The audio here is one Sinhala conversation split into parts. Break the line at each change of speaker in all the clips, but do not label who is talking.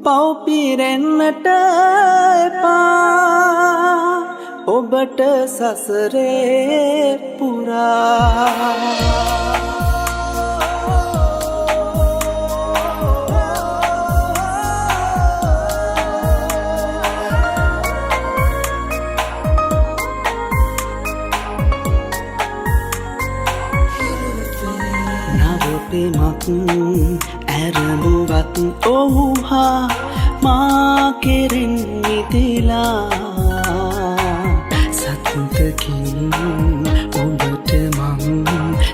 පව්පිරෙන්නට එපා ඔබට සසරේ පුරා නවපෙමක් ඇරඹුවත් ඔහු හා මා කෙරෙන් මිදිලා සතුටකින් ඔබට මං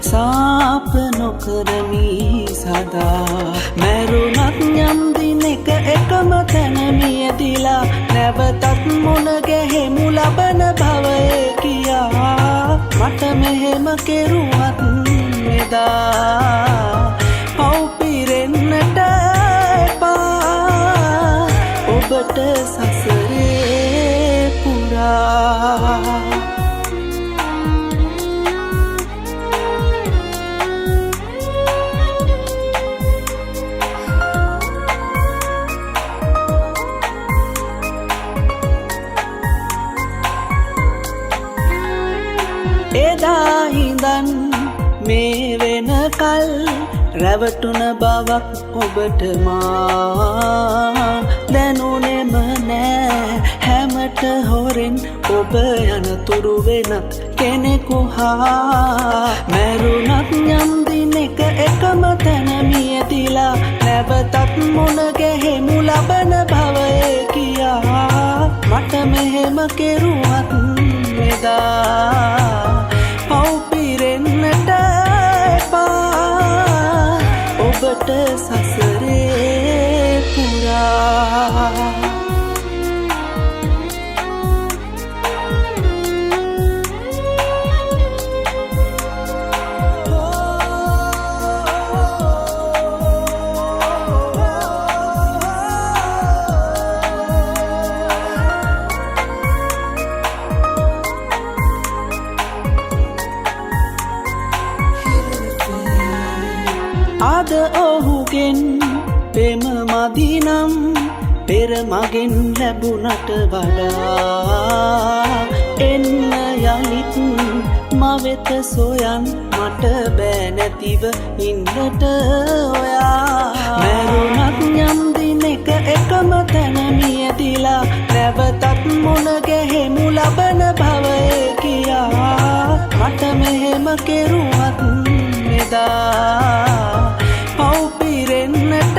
සාප නොකරමි සදා මැරුණත් යම් දිනක එකම තැන මියදිලා නැවතත් මුණ ගැහෙමු ලබන භවයේ කියා මට මෙහෙම කෙරුවත් එදා පව්පිරෙන්නට එපා ඔබට සසරේ පුරා එදා ඉඳන් මේ වෙනකල් රැවටුන බවක් ඔබට මා දැනුනෙම නෑ හැමට හොරෙන් ඔබ යනතුරු වෙනත් කෙනෙකු හා මැරුණත් යම් දිනක එකම තැන මියදිලා නැවතත් මුණ ගැහෙමු ලබන භවයේ කියා මට මෙහෙම කෙරුවත් එදා පව්පිරෙන්නට එපා ඔබට සසරේ පුරා අද ඔහුගෙන් පෙම මදිනම් පෙර මගෙන් ලැබුණට වඩා එන්න යලිත් මවෙත සොයන් මට බෑ නැතිව ඉන්නට ඔයා මැරුණත් යම් දිනක එකම තැන මියදිලා නැවතත් මුණ ගැහෙමු ලබන භවයේ කියා මට මෙහෙම කෙරුවත් එදා පව්පිරෙන්නට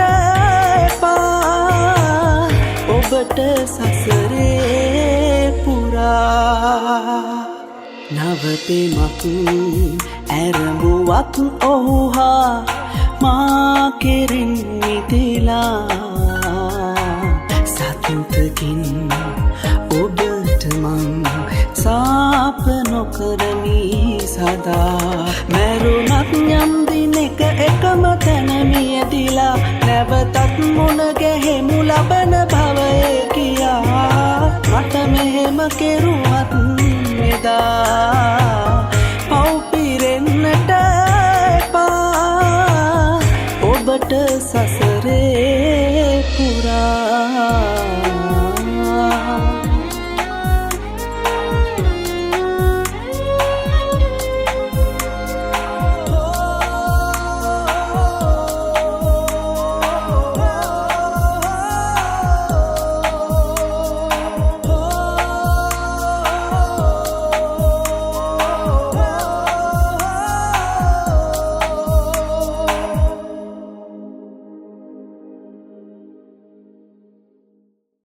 එපා ඔබට සසරේ පුරා නවපෙමක් ඇරඹුවත් ඔහු හා මා කෙරෙන් මිදිලා සතුටකින් ඔබට මං සාප නොකරමි සදා මැරුණත් යම් දිනක එකම තැන මියදිලා නැවතත් මුණ ගැහෙමු ලබන භවයේ කියා මට මෙහෙම කෙරුවත් එදා පව්පිරෙන්නට එපා ඔබට සසරේ